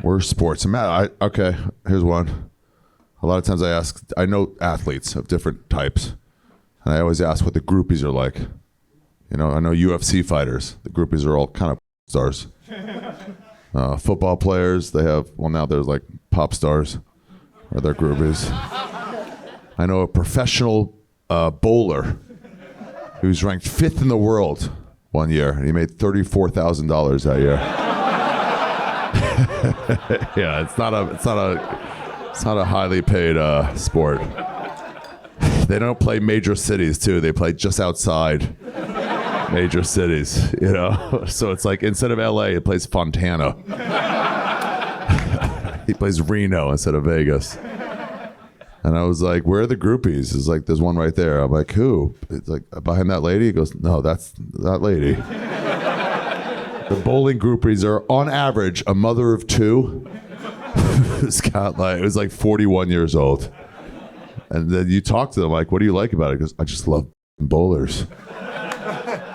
Worst sports. Okay, here's one. A lot of times I know athletes of different types, and I always ask what the groupies are like. You know, I know UFC fighters. The groupies are all kind of stars. Football players, now there's like pop stars, or they're groupies. I know a professional bowler who's ranked 5th in the world one year, and he made $34,000 that year. Yeah, it's not a highly paid sport. They don't play major cities too. They play just outside major cities, you know. So it's like instead of LA, it plays Fontana. He plays Reno instead of Vegas. And I was like, where are the groupies? It's like, there's one right there. I'm like, who? It's like, behind that lady? He goes, no, that's that lady. The bowling groupies are, on average, a mother of 2 who's got like, it was like 41 years old. And then you talk to them, like, what do you like about it? He goes, I just love bowlers.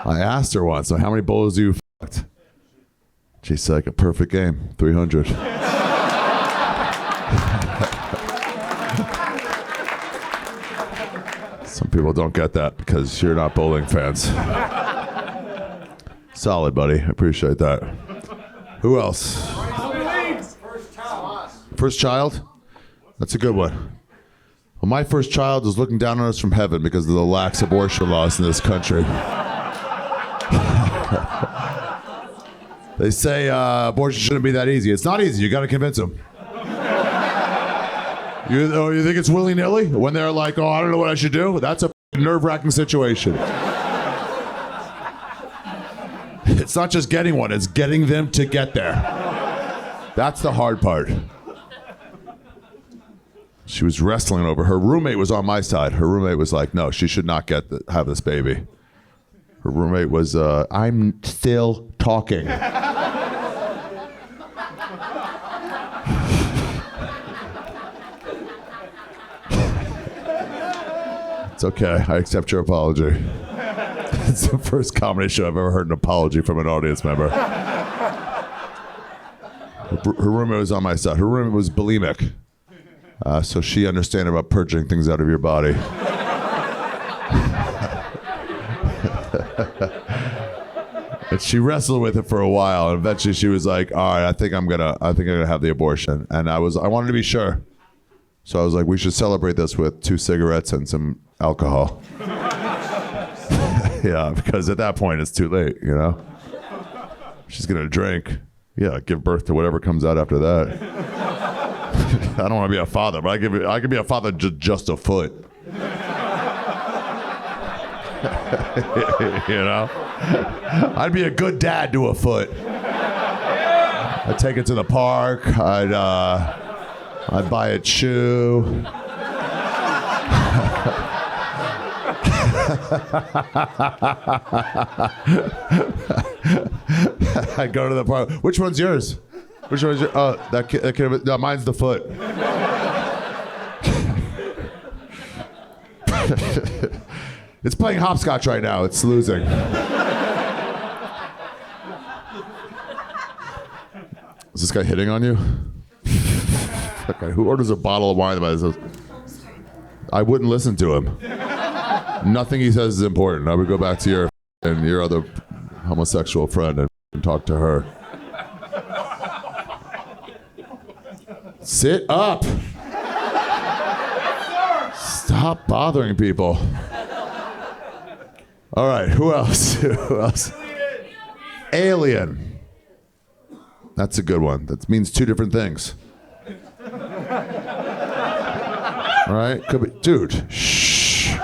I asked her once, so how many bowlers do you fucked? She's like, a perfect game, 300. Some people don't get that because you're not bowling fans. Solid, buddy. I appreciate that. Who else? First child? That's a good one. Well, my first child is looking down on us from heaven because of the lax abortion laws in this country. They say abortion shouldn't be that easy. It's not easy. You got to convince them. You think it's willy-nilly? When they're like, oh, I don't know what I should do? That's a nerve-wracking situation. It's not just getting one. It's getting them to get there. That's the hard part. She was wrestling over. Her roommate was on my side. Her roommate was like, no, she should not have this baby. Her roommate was, I'm still talking. It's okay. I accept your apology. It's the first comedy show I've ever heard an apology from an audience member. Her roommate was on my side. Her roommate was bulimic. So she understood about purging things out of your body. And she wrestled with it for a while, and eventually she was like, all right, I think I'm gonna have the abortion. And I wanted to be sure. So I was like, we should celebrate this with 2 cigarettes and some alcohol. Yeah, because at that point it's too late, you know? She's gonna drink. Yeah, give birth to whatever comes out after that. I don't want to be a father, but I could be a father just a foot. You know? I'd be a good dad to a foot. I'd take it to the park. I'd buy a shoe. I'd go to the park. Which one's yours? Which one's yours? Oh, that kid, no, mine's the foot. It's playing hopscotch right now. It's losing. Is this guy hitting on you? Okay, who orders a bottle of wine? I wouldn't listen to him. Nothing he says is important. I would go back to your other homosexual friend and talk to her. Sit up. Stop bothering people. All right, who else? Who else? Alien. That's a good one. That means 2 different things. All right, could be, dude. Shh.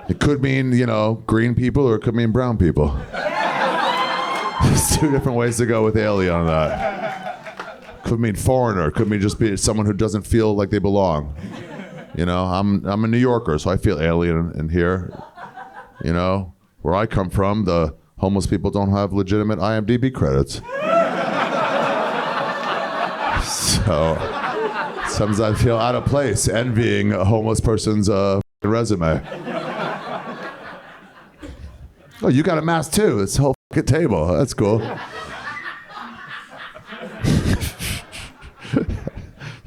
It could mean, green people, or it could mean brown people. There's 2 different ways to go with alien on that. Could mean foreigner. Could mean just be someone who doesn't feel like they belong. I'm a New Yorker, so I feel alien in here. Where I come from, the homeless people don't have legitimate IMDb credits. So sometimes I feel out of place envying a homeless person's resume. Oh, you got a mask too. It's a whole fucking table. That's cool.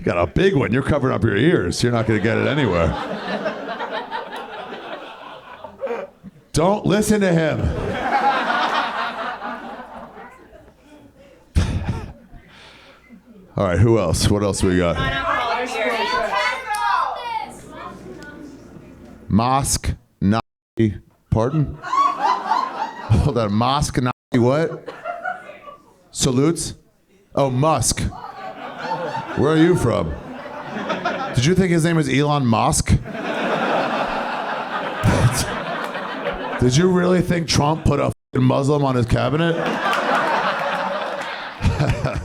got a big one. You're covering up your ears. You're not going to get it anywhere. Don't listen to him. All right, who else? What else we got? Mosque, Nazi, pardon? Hold on, Mosque, Nazi, what? Salutes? Oh, Musk. Where are you from? Did you think his name was Elon Musk? Did you really think Trump put a f***ing Muslim on his cabinet?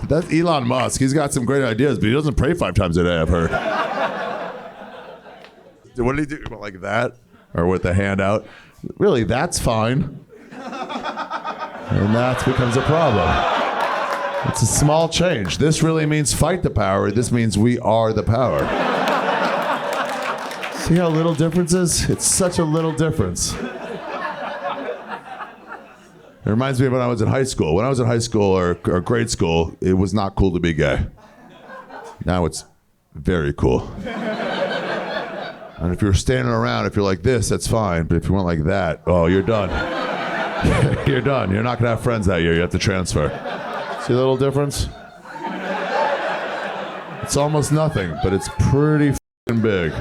That's Elon Musk. He's got some great ideas, but he doesn't pray 5 times a day, I've heard. What did he do? Like that? Or with the hand out? Really, that's fine. And that becomes a problem. It's a small change. This really means fight the power. This means we are the power. See how little difference is? It's such a little difference. It reminds me of when I was in high school. When I was in high school or grade school, it was not cool to be gay. Now it's very cool. And if you're standing around, if you're like this, that's fine. But if you went like that, oh, you're done. You're done. You're not going to have friends that year. You have to transfer. See the little difference? It's almost nothing, but it's pretty f***ing big.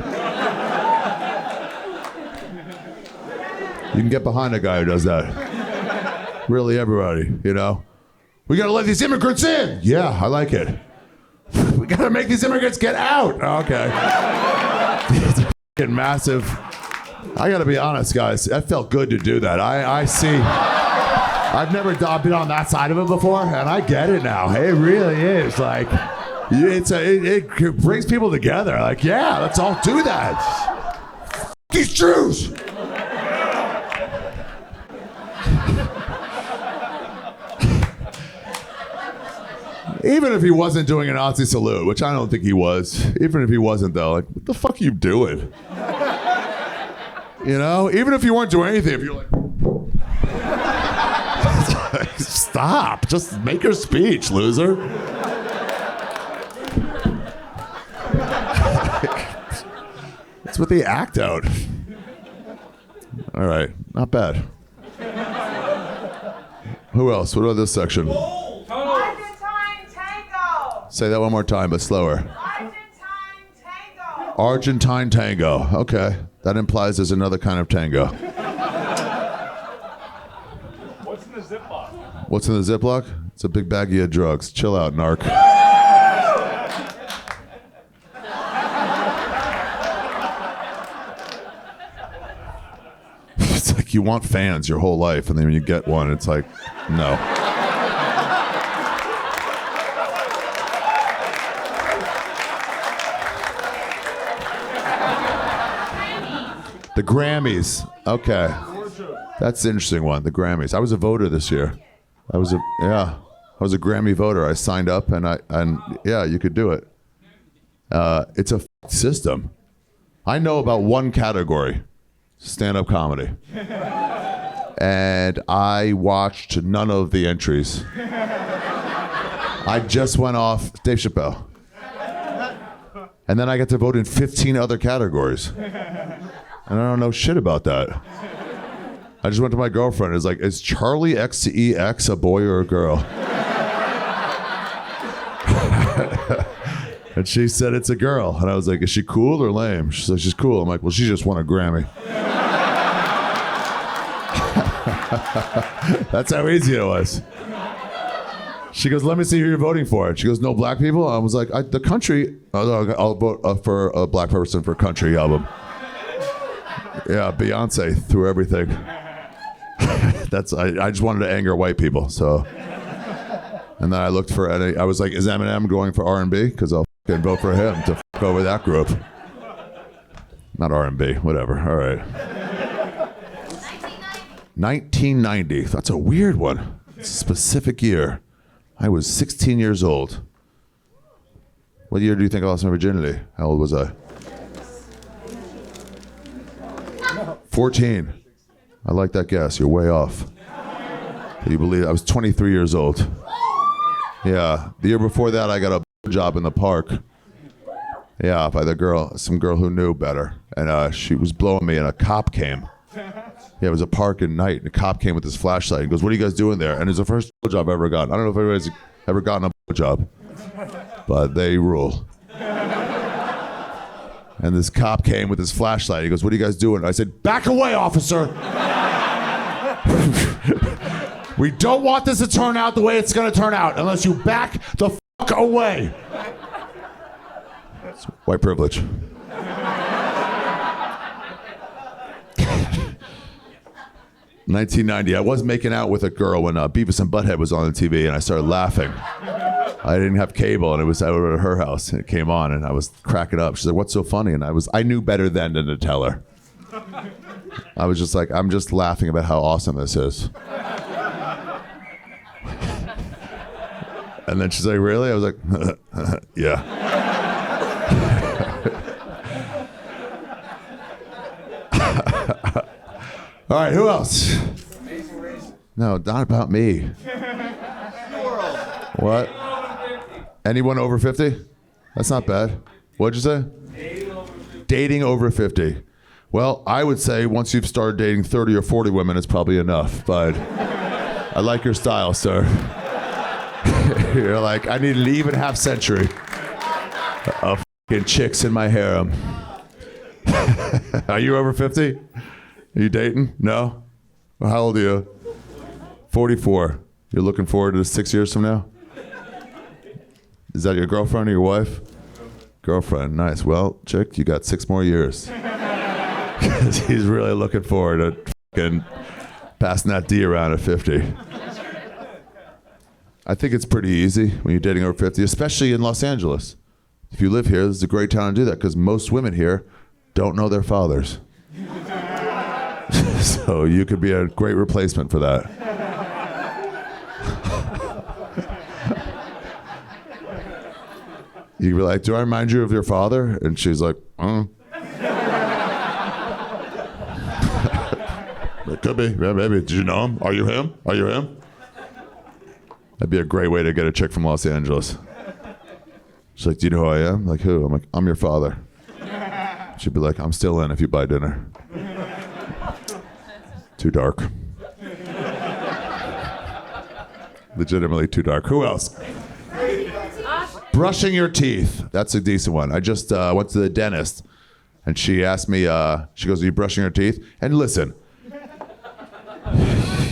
You can get behind a guy who does that. Really, everybody, you know? We gotta let these immigrants in! Yeah, I like it. We gotta make these immigrants get out! Okay. It's a f***ing massive... I gotta be honest, guys. That felt good to do that. I see... I've never been on that side of it before, and I get it now. It really is. Like, it brings people together. Like, yeah, let's all do that. F*** these Jews! Even if he wasn't doing a Nazi salute, which I don't think he was. Even if he wasn't, though, like, what the fuck are you doing? You know? Even if you weren't doing anything, if you're like... Stop. Just make your speech, loser. That's what they act out. All right. Not bad. Who else? What about this section? Say that one more time, but slower. Argentine tango. Argentine tango. Okay. That implies there's another kind of tango. What's in the Ziploc? What's in the Ziploc? It's a big baggie of drugs. Chill out, narc. It's like you want fans your whole life, and then when you get one, it's like, no. The Grammys. Okay. That's the interesting one. The Grammys. I was a voter this year. I was a Grammy voter. I signed up and yeah, you could do it. It's a system. I know about one category, stand-up comedy. And I watched none of the entries. I just went off Dave Chappelle. And then I get to vote in 15 other categories. And I don't know shit about that. I just went to my girlfriend. It's like, is Charlie XCEX a boy or a girl? And she said it's a girl. And I was like, is she cool or lame? She's like, she's cool. I'm like, well, she just won a Grammy. That's how easy it was. She goes, let me see who you're voting for. And she goes, no black people? I was like, the country, I'll vote for a black person for a country album. Yeah, Beyonce through everything. I just wanted to anger white people, so. And then I looked for, I was like, is Eminem going for R&B? Because I'll fucking vote for him to fuck over that group. Not R&B, whatever, all right. 1990, that's a weird one. It's a specific year. I was 16 years old. What year do you think I lost my virginity? How old was I? 14. I like that guess. You're way off. You believe I was 23 years old. Yeah. The year before that, I got a job in the park. Yeah, by some girl who knew better. And she was blowing me and a cop came. Yeah, it was a park at night and a cop came with his flashlight and goes, "What are you guys doing there?" And it's the first job I've ever gotten. I don't know if anybody's ever gotten a job, but they rule. And this cop came with his flashlight. He goes, "What are you guys doing?" I said, "Back away, officer." We don't want this to turn out the way it's going to turn out unless you back the fuck away. It's white privilege. $1990. I was making out with a girl when Beavis and Butthead was on the TV, and I started laughing. I didn't have cable, and it was over at her house, and it came on, and I was cracking up. She's like, "What's so funny?" And I knew better then than to tell her. I was just like, "I'm just laughing about how awesome this is." And then she's like, "Really?" I was like, "Yeah." All right, who else? No, not about me. What? Anyone over 50? That's not bad. What'd you say? Dating over 50. Well, I would say once you've started dating 30 or 40 women, it's probably enough. But I like your style, sir. You're like, I need an even half century of fucking chicks in my harem. Are you over 50? Are you dating? No? Well, how old are you? 44. You're looking forward to 6 years from now? Is that your girlfriend or your wife? Girlfriend, nice. Well, chick, you got 6 more years. Because he's really looking forward to fucking passing that D around at 50. I think it's pretty easy when you're dating over 50, especially in Los Angeles. If you live here, this is a great town to do that because most women here don't know their fathers. So you could be a great replacement for that. You could be like, "Do I remind you of your father?" And she's like, It could be. Yeah, maybe. Did you know him? Are you him? Are you him? That'd be a great way to get a chick from Los Angeles. She's like, "Do you know who I am?" Like, "Who?" I'm like, "I'm your father." She'd be like, "I'm still in if you buy dinner." Too dark. Legitimately too dark. Who else? Brushing your teeth. That's a decent one. I just went to the dentist, and she asked me, she goes, "Are you brushing your teeth?" And listen,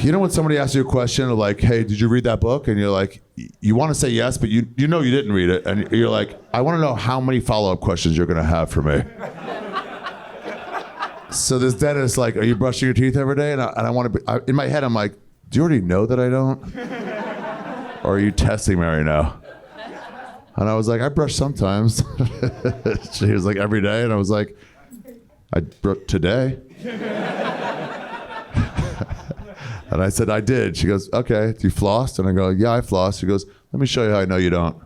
you know when somebody asks you a question like, "Hey, did you read that book?" And you're like, you want to say yes, but you know you didn't read it. And you're like, "I want to know how many follow-up questions you're going to have for me." So this dentist like, "Are you brushing your teeth every day?" And I want to be, in my head, I'm like, "Do you already know that I don't? Or are you testing me right now?" And I was like, "I brush sometimes." She was like, "Every day?" And I was like, "Today." And I said, "I did." She goes, "Okay, do you floss?" And I go, "Yeah, I floss." She goes, "Let me show you how I know you don't."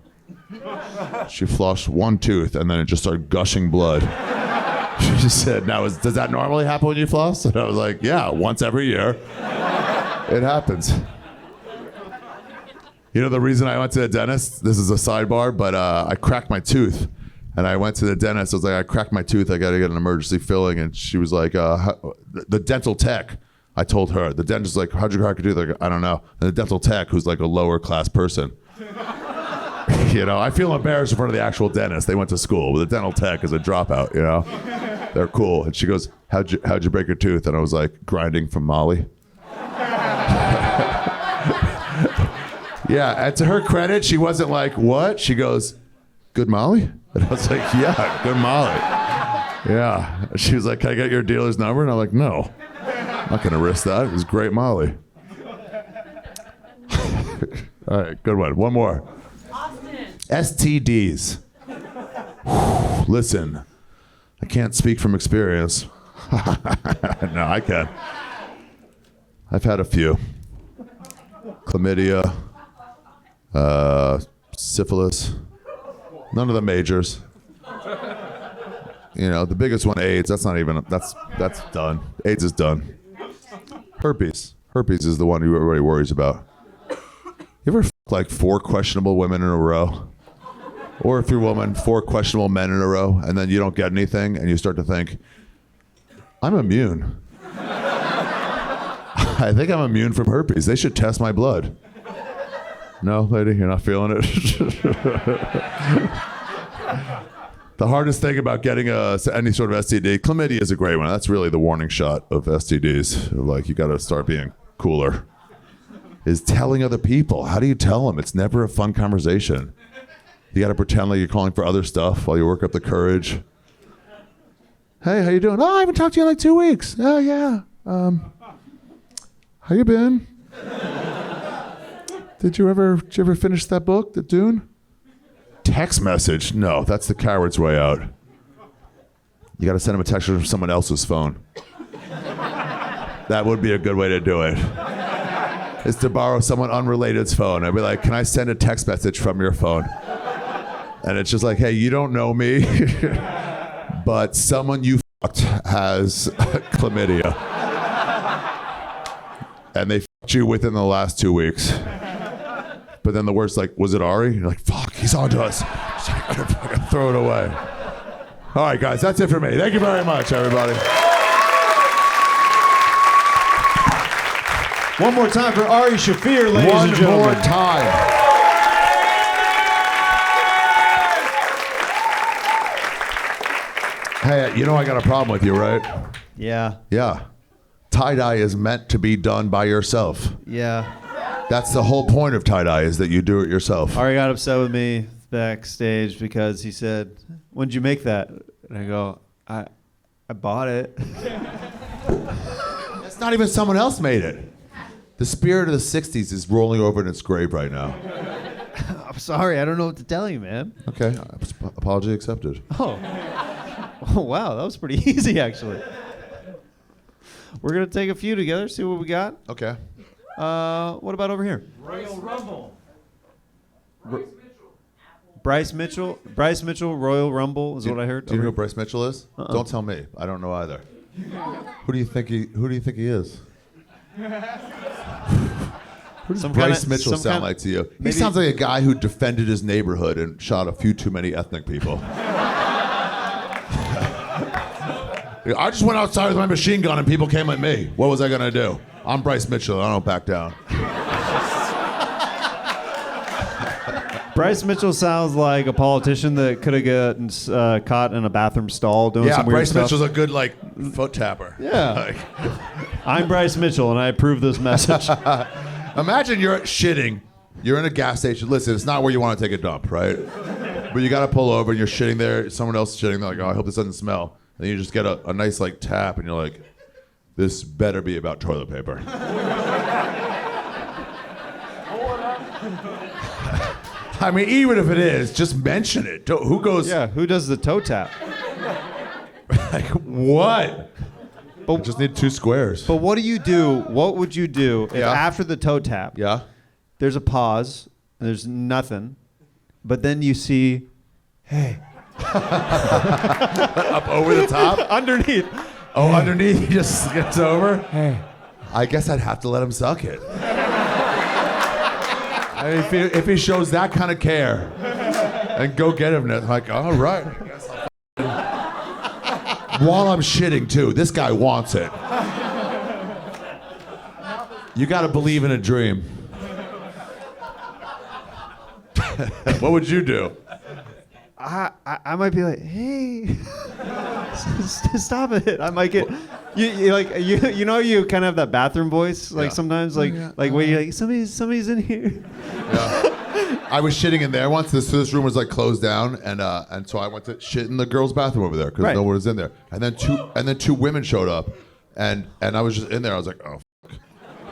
She flossed one tooth and then it just started gushing blood. She said, "Does that normally happen when you floss?" And I was like, "Yeah, once every year. It happens." You know the reason I went to the dentist? This is a sidebar, but I cracked my tooth. And I went to the dentist. I was like, "I cracked my tooth. I got to get an emergency filling." And she was like, the dental tech. I told her. The dentist was like, "How'd you crack your tooth?" Like, "I don't know." And the dental tech, who's like a lower class person. You know, I feel embarrassed in front of the actual dentist. They went to school, but the dental tech is a dropout, you know? They're cool. And she goes, how'd you break your tooth? And I was like, "Grinding from Molly." Yeah, and to her credit, she wasn't like, "What?" She goes, "Good Molly?" And I was like, "Yeah, good Molly." Yeah. She was like, "Can I get your dealer's number?" And I'm like, "No, I'm not going to risk that. It was great Molly." All right, good one. One more. STDs. Listen, I can't speak from experience. No, I can. I've had a few. Chlamydia, syphilis, none of the majors. You know, the biggest one, AIDS, that's done. AIDS is done. Herpes is the one who everybody worries about. You ever like 4 questionable women in a row? Or if you're a woman, 4 questionable men in a row, and then you don't get anything, and you start to think, I'm immune. I think I'm immune from herpes. They should test my blood. No, lady, you're not feeling it? The hardest thing about getting any sort of STD, chlamydia is a great one. That's really the warning shot of STDs. Like, you got to start being cooler. Is telling other people. How do you tell them? It's never a fun conversation. You got to pretend like you're calling for other stuff while you work up the courage. Hey, how you doing? Oh, I haven't talked to you in like 2 weeks. Oh, yeah. How you been? Did you ever finish that book, The Dune? Text message? No, that's the coward's way out. You got to send him a text from someone else's phone. That would be a good way to do it. Is to borrow someone unrelated's phone. I'd be like, can I send a text message from your phone? And it's just like, hey, you don't know me, but someone you fucked has chlamydia. And they fucked you within the last 2 weeks. But then the worst, like, was it Ari? You're like, fuck, he's on to us. Throw it away. All right, guys, that's it for me. Thank you very much, everybody. One more time for Ari Shaffir, ladies and gentlemen. One more time. Hey, you know I got a problem with you, right? Yeah. Yeah. Tie-dye is meant to be done by yourself. Yeah. That's the whole point of tie-dye, is that you do it yourself. Ari got upset with me backstage because he said, when'd you make that? And I go, I bought it. That's not even someone else made it. The spirit of the 60s is rolling over in its grave right now. I'm sorry, I don't know what to tell you, man. Okay, apology accepted. Oh, wow, that was pretty easy, actually. We're going to take a few together, see what we got. Okay. What about over here? Royal Rumble. Bryce Mitchell, Royal Rumble is what I heard. Do you know who Bryce Mitchell is? Don't tell me. I don't know either. Who do you think he is? Who does Bryce Mitchell sound like to you? He sounds like a guy who defended his neighborhood and shot a few too many ethnic people. I just went outside with my machine gun and people came at me. What was I gonna do? I'm Bryce Mitchell. I don't back down. Bryce Mitchell sounds like a politician that could have gotten caught in a bathroom stall doing some weird stuff. Bryce Mitchell's a good foot tapper. Yeah. I'm Bryce Mitchell and I approve this message. Imagine you're shitting. You're in a gas station. Listen, it's not where you want to take a dump, right? But you got to pull over and you're shitting there. Someone else is shitting. They're like, oh, I hope this doesn't smell. And you just get a nice tap and you're like, this better be about toilet paper. I mean, even if it is, just mention it. Who goes? Yeah, who does the toe tap? Like, what? But I just need 2 squares. But what do you do? What would you do if after the toe tap, there's a pause, and there's nothing, but then you see, hey. Up over the top? Underneath. Oh, underneath, he just gets over? Hey. I guess I'd have to let him suck it. I mean, if he shows that kind of care, and go get him, like, all right. I guess while I'm shitting, too. This guy wants it. You got to believe in a dream. What would you do? I might be like, hey, stop it. I might get, you know, you kind of have that bathroom voice, sometimes, where you're like, somebody's in here. Yeah. I was shitting in there once. This room was closed down, and so I went to shit in the girls' bathroom over there because no one was in there. And then two women showed up, and I was just in there. I was like, oh, fuck.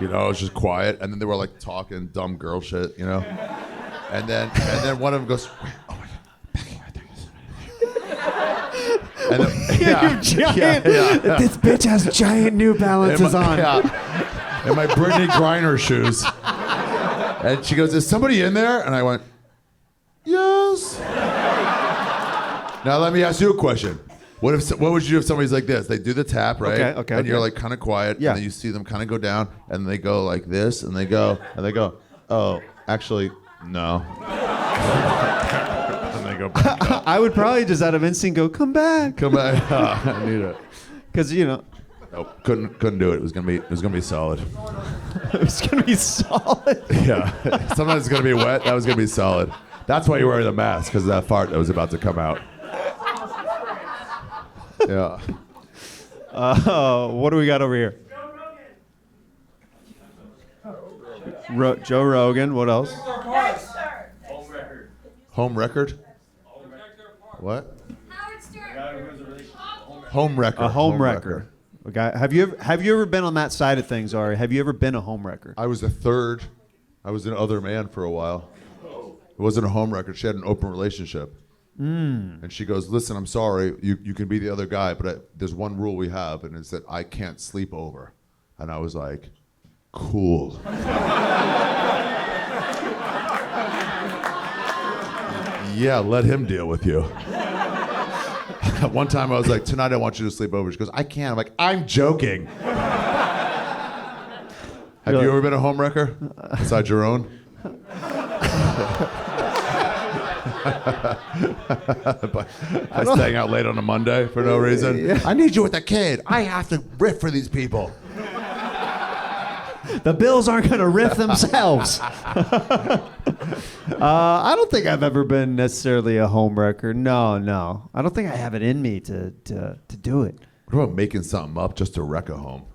You know, I was just quiet, and then they were talking dumb girl shit, you know. And then one of them goes, oh my god, back here, I think. And then, This bitch has giant New Balances on. Yeah. And my Brittany Griner shoes. And she goes, is somebody in there? And I went, yes. Now let me ask you a question. What would you do if somebody's like this? They do the tap, right? Okay. And you're kind of quiet, and then you see them kind of go down, and they go like this, and they go, oh, actually, no. And they go back up. I would probably just out of instinct go, come back. Come back. I need it. Because, you know. Nope, couldn't do it. It was gonna be solid. It was going to be solid. Yeah. Sometimes it's gonna be wet. That was gonna be solid. That's why you wear the mask, because of that fart that was about to come out. Yeah. What do we got over here? Joe Rogan. What else? Home record? What? Home record. A home wrecker. Okay. Have you ever been on that side of things, Ari? Have you ever been a home wrecker? I was a third. I was an other man for a while. It wasn't a home record. She had an open relationship. And she goes, listen, I'm sorry. You can be the other guy, but there's one rule we have, and it's that I can't sleep over. And I was like, cool. Yeah, let him deal with you. One time I was like, tonight I want you to sleep over. She goes, I can't. I'm like, I'm joking. Have you ever been a home wrecker besides your own? By staying out late on a Monday for no reason. Yeah. I need you with a kid. I have to riff for these people. The Bills aren't going to riff themselves. I don't think I've ever been necessarily a home wrecker. No. I don't think I have it in me to do it. What about making something up just to wreck a home?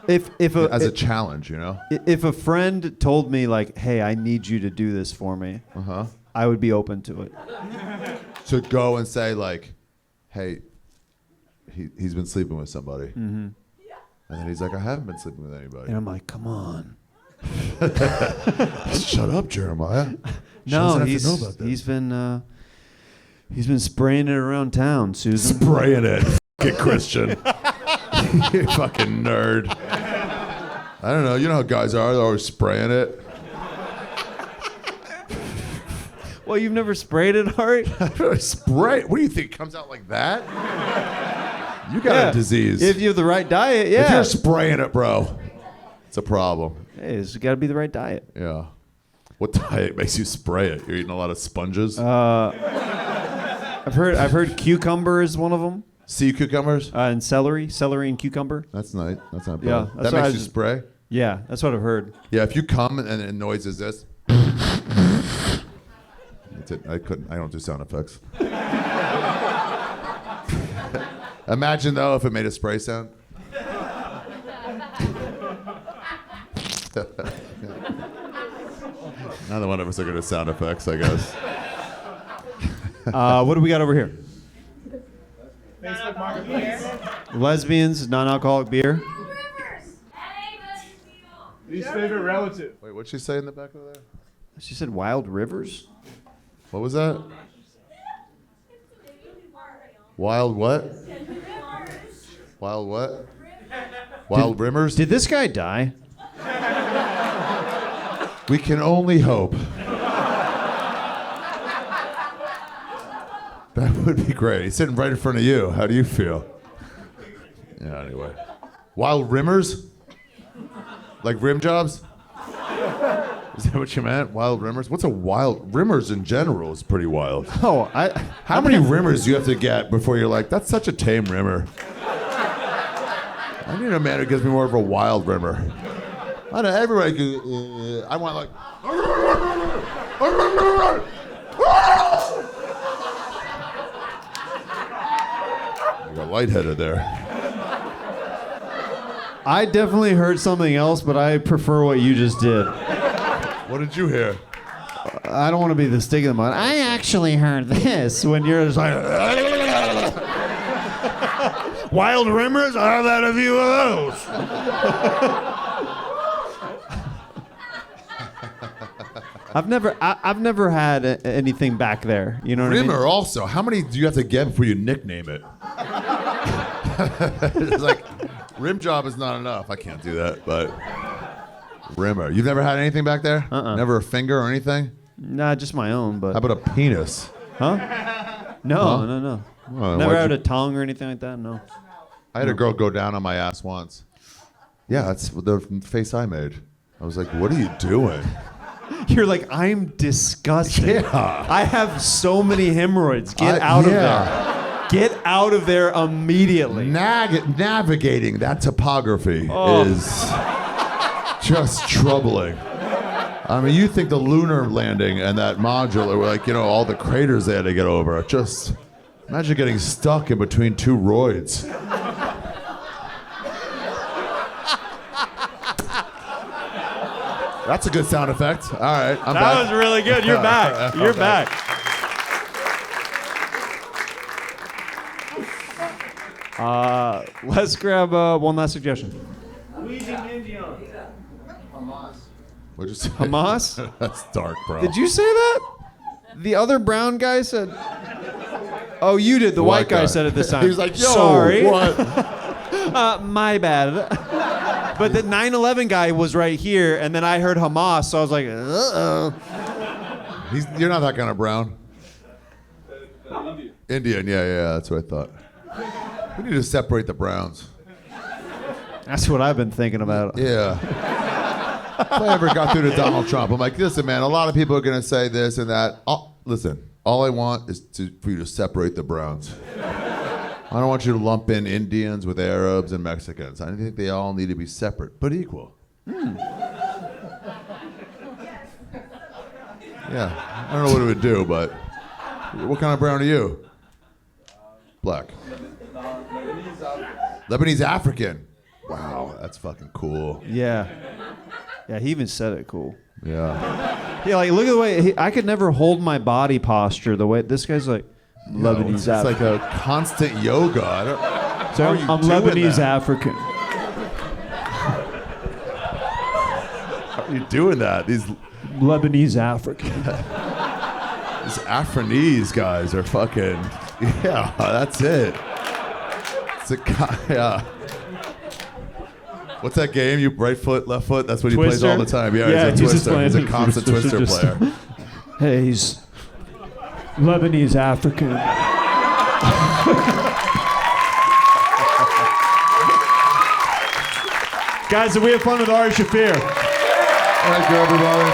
As a challenge, you know? If a friend told me, like, hey, I need you to do this for me, I would be open to it. To go and say, like, hey, he's been sleeping with somebody. Mm-hmm. And then he's like, I haven't been sleeping with anybody. And I'm like, come on. Shut up, Jeremiah. No, he's been spraying it around town, Susan. Spraying it. Fucking Christian. You fucking nerd. I don't know. You know how guys are. They're always spraying it. Well, you've never sprayed it, Ari? Spray? What do you think? It comes out like that? You got a disease. If you have the right diet, yeah. If you're spraying it, bro, it's a problem. Hey, it's got to be the right diet. Yeah. What diet makes you spray it? You're eating a lot of sponges? I've heard cucumber is one of them. Sea cucumbers? And celery and cucumber. That's nice. That's not bad. Yeah, that makes you spray? Yeah, that's what I've heard. Yeah, if you come and the noise is this. That's it. I don't do sound effects. Imagine though if it made a spray sound. Neither one of us are good at sound effects, I guess. What do we got over here? Facebook Marketplace. Lesbians, non-alcoholic beer. Least favorite relative. Wait, what'd she say in the back of there? She said Wild Rivers. What was that? Wild what? Wild what? Wild Rimmers? Did this guy die? We can only hope. That would be great. He's sitting right in front of you. How do you feel? Yeah, anyway. Wild Rimmers? Like rim jobs? Is that what you meant? Wild Rimmers? What's a wild... Rimmers in general is pretty wild. Oh, How many rimmers do you have to get before you're like, that's such a tame rimmer? I need a man who gives me more of a wild rimmer. I know, everybody can... I want like... You got lightheaded there. I definitely heard something else, but I prefer what you just did. What did you hear? I don't want to be the stick in the mud. I actually heard this when you're just like... Wild Rimmers? I've had a few of those. I've never had anything back there. You know what I mean? Rimmer also. How many do you have to get before you nickname it? It's like, rim job is not enough. I can't do that, but rimmer. You've never had anything back there? Never a finger or anything? Nah, just my own, but... How about a penis? Huh? No. Well, Never had a tongue or anything like that, no. I had a girl go down on my ass once. Yeah, that's the face I made. I was like, what are you doing? You're like, I'm disgusted. Yeah. I have so many hemorrhoids. Get out of there. Get out of there immediately. Navigating that topography is just troubling. I mean, you think the lunar landing and that module, like, all the craters they had to get over. Just imagine getting stuck in between two roids. That's a good sound effect. All right, I'm back. That was really good. You're back. You're back. Let's grab one last suggestion. What'd you say? Hamas? That's dark, bro. Did you say that? The other brown guy said. Oh, you did. The white guy said it this time. He was like, yo, sorry. what? My bad. But the 9/11 guy was right here, and then I heard Hamas, so I was like, uh-oh. You're not that kind of brown. Indian, yeah, that's what I thought. We need to separate the browns. That's what I've been thinking about. Yeah. If I ever got through to Donald Trump, I'm like, listen, man, a lot of people are going to say this and that. Listen, all I want is for you to separate the browns. I don't want you to lump in Indians with Arabs and Mexicans. I think they all need to be separate, but equal. Yeah, I don't know what it would do, but what kind of brown are you? Black. Lebanese African. Wow, that's fucking cool. Yeah. Yeah, he even said it cool. Yeah. Yeah, like, look at the way, I could never hold my body posture the way, this guy's like, Lebanese It's African. like a constant yoga. So how are you I'm doing Lebanese that? African. How are you doing that? These Lebanese African. Afrinese guys are fucking, yeah, that's it. It's a guy, yeah. What's that game? You right foot, left foot? That's what he plays all the time. Yeah, he's a just twister. playing- He's a constant twister player. Hey, he's Lebanese African. Guys, we have fun with Ari Shaffir. Thank you, everybody.